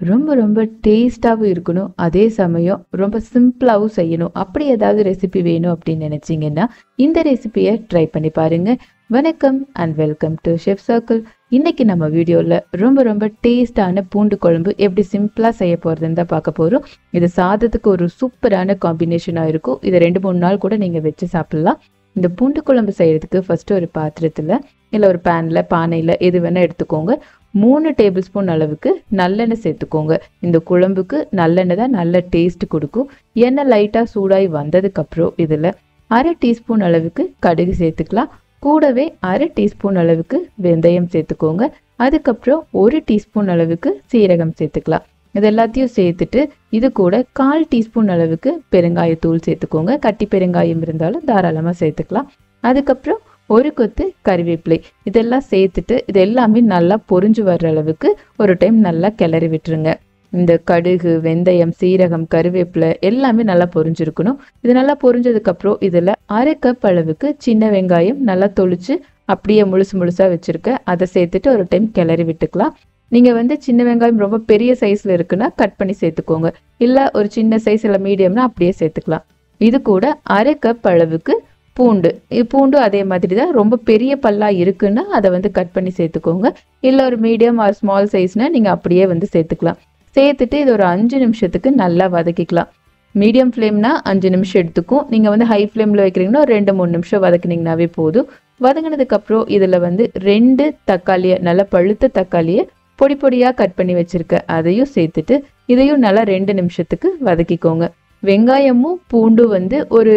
ரொம்ப ரொம்ப டேஸ்டாவும் இருக்கணும். அதே சமயம் ரொம்ப சிம்பிளாவும் செய்யணும். அப்படி ஏதாவது ரெசிபி வேணும் அப்படின்னு நினைச்சீங்கன்னா இந்த ரெசிபியை ட்ரை பண்ணி பாருங்க. வணக்கம் and welcome to chef circle. இன்னைக்கு நம்ம வீடியோல ரொம்ப ரொம்ப டேஸ்டான பூண்டு குழம்பு எப்படி சிம்பிளா செய்ய போறதுன்னு தான் பார்க்க போறோம். இது சாதத்துக்கு ஒரு சூப்பரான காம்பினேஷனா இருக்கும். இதை 2-3 நாள் கூட நீங்க வச்சு சாப்பிடலாம். இந்த பூண்டு குழம்பு செய்யறதுக்கு ஃபர்ஸ்ட் ஒரு பாத்திரத்துல இல்ல ஒரு பேன்ல பானையில எது வேணா எடுத்துக்கோங்க. 3 டேபிள் ஸ்பூன் அளவுக்கு நல்லெண்ணெய் சேர்த்துக்கோங்க. இந்த குழம்புக்கு நல்லெண்ணெய் தான் நல்ல டேஸ்ட் கொடுக்கும். எண்ணெய் லைட்டா சூடாகி வந்ததுக்கு அப்புறம் இதுல 1/2 டீஸ்பூன் அளவுக்கு கடுகு சேர்த்துக்கலாம். கூடவே 1/2 டீஸ்பூன் அளவுக்கு வெந்தயம் சேர்த்துக்கோங்க. அதுக்கப்புறம் 1 டீஸ்பூன் அளவுக்கு சீரகம் சேர்த்துக்கலாம். இது எல்லாத்தையும் சேர்த்துட்டு இது கூட 1/4 டீஸ்பூன் அளவுக்கு பெருங்காயத்தூள் சேர்த்துக்கோங்க. கட்டி பெருங்காயம் இருந்தாலும் தாராளமாக சேர்த்துக்கலாம். அதுக்கப்புறம் ஒரு கொத்து கறிவேப்பிலை இதெல்லாம் சேர்த்துட்டு இது எல்லாமே நல்லா பொரிஞ்சு வர்ற அளவுக்கு ஒரு டைம் நல்லா கிளறி விட்டுருங்க. இந்த கடுகு, வெந்தயம், சீரகம், கறிவேப்பிலை எல்லாமே நல்லா பொரிஞ்சிருக்கணும். இது நல்லா பொரிஞ்சதுக்கு அப்புறம் இதுல 1/2 கப் அளவுக்கு சின்ன வெங்காயம் நல்லா தொளிச்சு அப்படியே முழுசு முழுசா வச்சிருக்க அதை சேர்த்துட்டு ஒரு டைம் கிளறி விட்டுக்கலாம். நீங்க சின்ன வெங்காயம் ரொம்ப பெரிய சைஸ்ல இருக்குன்னா கட் பண்ணி சேர்த்துக்கோங்க. இல்ல ஒரு சின்ன சைஸ் இல்ல மீடியம்னா அப்படியே சேர்த்துக்கலாம். இது கூட 1/2 கப் அளவுக்கு பூண்டு அதே மாதிரி தான். ரொம்ப பெரிய பல்லா இருக்குன்னா அதை கட் பண்ணி சேர்த்துக்கோங்க. இல்ல ஒரு மீடியம் ஆர் ஸ்மால் சைஸ்னா நீங்க அப்படியே சேர்த்துக்கலாம். சேர்த்துட்டு இது ஒரு 5 நிமிஷத்துக்கு நல்லா வதக்கிக்கலாம். மீடியம் ஃப்ளேம்னா 5 நிமிஷம் எடுத்துக்கும். நீங்க ஹை ஃப்ளேம்ல வைக்கிறீங்கன்னா ஒரு 2-3 நிமிஷம் வதக்குனீங்கன்னாவே போதும். வதங்கினதுக்கு அப்புறம் இதுல 2 தக்காளியை நல்ல பழுத்த தக்காளியை பொடி பொடியா கட் பண்ணி வச்சிருக்க அதையும் சேர்த்துட்டு இதையும் நல்லா 2 நிமிஷத்துக்கு வதக்கிக்கோங்க. வெங்காயமும் பூண்டும் ஒரு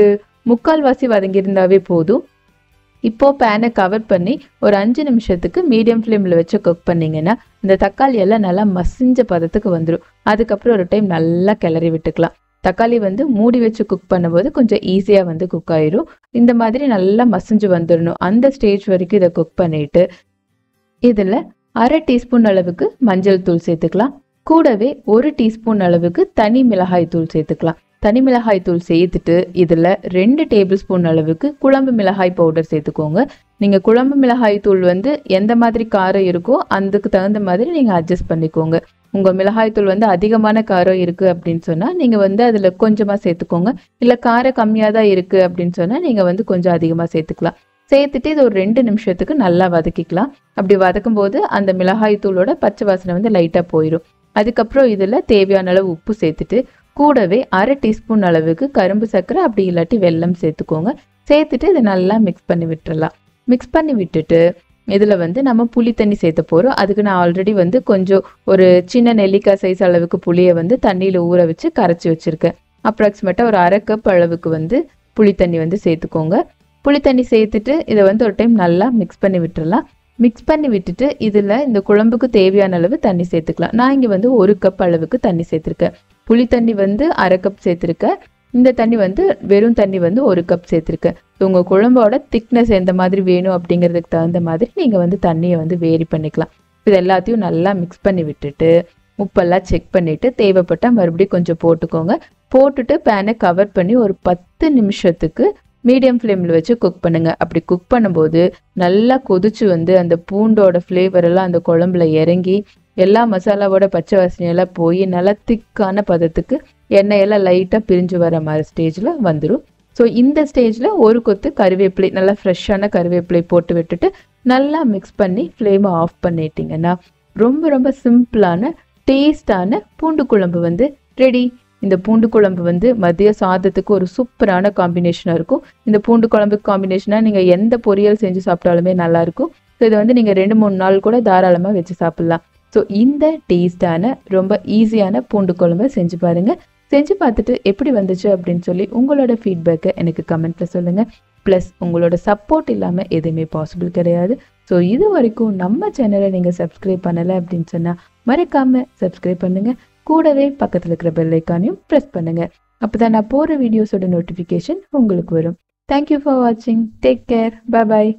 3/4 வாசி வதங்கியிருந்தாவே போதும். இப்போ பேனை கவர் பண்ணி ஒரு 5 நிமிஷத்துக்கு மீடியம் ஃப்ளேம்ல வச்சு குக் பண்ணீங்கன்னா இந்த தக்காளி எல்லாம் நல்லா மசிஞ்ச பதத்துக்கு வந்துடும். அதுக்கப்புறம் ஒரு டைம் நல்லா கிளறி விட்டுக்கலாம். தக்காளி மூடி வச்சு குக் பண்ணும்போது கொஞ்சம் ஈஸியா குக் ஆயிரும். இந்த மாதிரி நல்லா மசிஞ்சு வந்துடணும். அந்த ஸ்டேஜ் வரைக்கும் இதை குக் பண்ணிட்டு இதுல 1/2 டீஸ்பூன் அளவுக்கு மஞ்சள் தூள் சேர்த்துக்கலாம். கூடவே 1 டீஸ்பூன் அளவுக்கு தனி மிளகாய் தூள் சேர்த்துக்கலாம். தனி மிளகாய் தூள் சேர்த்துட்டு இதுல 2 டேபிள் ஸ்பூன் அளவுக்கு குழம்பு மிளகாய் பவுடர் சேர்த்துக்கோங்க. நீங்க குழம்பு மிளகாய் தூள் எந்த மாதிரி காரம் இருக்கோ அதுக்கு தகுந்த மாதிரி நீங்க அட்ஜஸ்ட் பண்ணிக்கோங்க. உங்க மிளகாய் தூள் அதிகமான காரம் இருக்கு அப்படின்னு சொன்னா நீங்க அதுல கொஞ்சமா சேர்த்துக்கோங்க. இல்ல காரம் கம்மியா தான் இருக்கு அப்படின்னு சொன்னா நீங்க கொஞ்சம் அதிகமா சேர்த்துக்கலாம். சேர்த்துட்டு இது ஒரு 2 நிமிஷத்துக்கு நல்லா வதக்கிக்கலாம். அப்படி வதக்கும் போது அந்த மிளகாய் தூளோட பச்சை வாசனை லைட்டா போயிடும். அதுக்கப்புறம் இதுல தேவையான அளவு உப்பு சேர்த்துட்டு கூடவே 1/2 டீஸ்பூன் அளவுக்கு கரும்பு சர்க்கரை அப்படி இல்லாட்டி வெல்லம் சேர்த்துக்கோங்க. சேர்த்துட்டு இதை நல்லா மிக்ஸ் பண்ணி விட்டுறலாம். மிக்ஸ் பண்ணி விட்டுட்டு இதுல நம்ம புளி தண்ணி சேர்த்த போறோம். அதுக்கு நான் ஆல்ரெடி கொஞ்சம் ஒரு சின்ன நெல்லிக்காய் சைஸ் அளவுக்கு புளியை தண்ணியில ஊற வச்சு கரைச்சி வச்சிருக்கேன். அப்ராக்சிமேட்டா ஒரு 1/2 கப் அளவுக்கு புளி தண்ணி சேர்த்துக்கோங்க. புளி தண்ணி சேர்த்துட்டு இதை ஒரு டைம் நல்லா மிக்ஸ் பண்ணி விட்டுறலாம். மிக்ஸ் பண்ணி விட்டுட்டு இதுல இந்த குழம்புக்கு தேவையான அளவு தண்ணி சேர்த்துக்கலாம். நான் இங்க 1 கப் அளவுக்கு தண்ணி சேர்த்திருக்கேன். புளி தண்ணி 1/2 கப் சேர்த்திருக்கேன். இந்த தண்ணி வெறும் தண்ணி 1 கப் சேர்த்திருக்கேன். உங்க குழம்போட திக்னஸ் எந்த மாதிரி வேணும் அப்படிங்கிறதுக்கு தகுந்த மாதிரி நீங்க தண்ணியை வேரி பண்ணிக்கலாம். இது எல்லாத்தையும் நல்லா மிக்ஸ் பண்ணி விட்டுட்டு உப்பெல்லாம் செக் பண்ணிட்டு தேவைப்பட்டா மறுபடியும் கொஞ்சம் போட்டுக்கோங்க. போட்டுட்டு பேனை கவர் பண்ணி ஒரு 10 நிமிஷத்துக்கு மீடியம் ஃப்ளேம்ல வச்சு குக் பண்ணுங்க. அப்படி குக் பண்ணும்போது நல்லா கொதிச்சு அந்த பூண்டோட ஃப்ளேவர் எல்லாம் அந்த குழம்புல இறங்கி எல்லா மசாலாவோட பச்சை வாசனையெல்லாம் போய் நல்லா திக்கான பதத்துக்கு எண்ணெயெல்லாம் லைட்டா பிரிஞ்சு வர மாதிரி ஸ்டேஜ்ல வந்துடும். ஸோ இந்த ஸ்டேஜ்ல ஒரு கொத்து கருவேப்பிலை நல்லா ஃப்ரெஷ்ஷான கருவேப்பிலை போட்டு விட்டுட்டு நல்லா மிக்ஸ் பண்ணி ஃப்ளேமை ஆஃப் பண்ணிட்டீங்கன்னா ரொம்ப ரொம்ப சிம்பிளான டேஸ்டான பூண்டு குழம்பு ரெடி. இந்த பூண்டு குழம்பு மதிய சாதத்துக்கு ஒரு சூப்பரான காம்பினேஷனா இருக்கும். இந்த பூண்டு குழம்புக்கு காம்பினேஷனா நீங்க எந்த பொரியல் செஞ்சு சாப்பிட்டாலுமே நல்லா இருக்கும். ஸோ இதை நீங்க 2-3 நாள் கூட தாராளமா வச்சு சாப்பிடலாம். ஸோ இந்த டேஸ்டான ரொம்ப ஈஸியான பூண்டு குழம்பை செஞ்சு பாருங்க. செஞ்சு பார்த்துட்டு எப்படி வந்துச்சு அப்படின்னு சொல்லி உங்களோட ஃபீட்பேக்கை எனக்கு கமெண்ட்ல சொல்லுங்க. ப்ளஸ் உங்களோட சப்போர்ட் இல்லாமல் எதுவுமே பாசிபிள் கிடையாது. ஸோ இது வரைக்கும் நம்ம சேனலை நீங்கள் சப்ஸ்கிரைப் பண்ணலை அப்படின்னு சொன்னால் மறக்காம சப்ஸ்கிரைப் பண்ணுங்க. கூடவே பக்கத்தில் இருக்கிற பெல் ஐக்கானையும் ப்ரெஸ் பண்ணுங்க. அப்போதான் நான் போகிற வீடியோஸோட நோட்டிஃபிகேஷன் உங்களுக்கு வரும். தேங்க்யூ ஃபார் வாட்சிங். Take care. பாய்.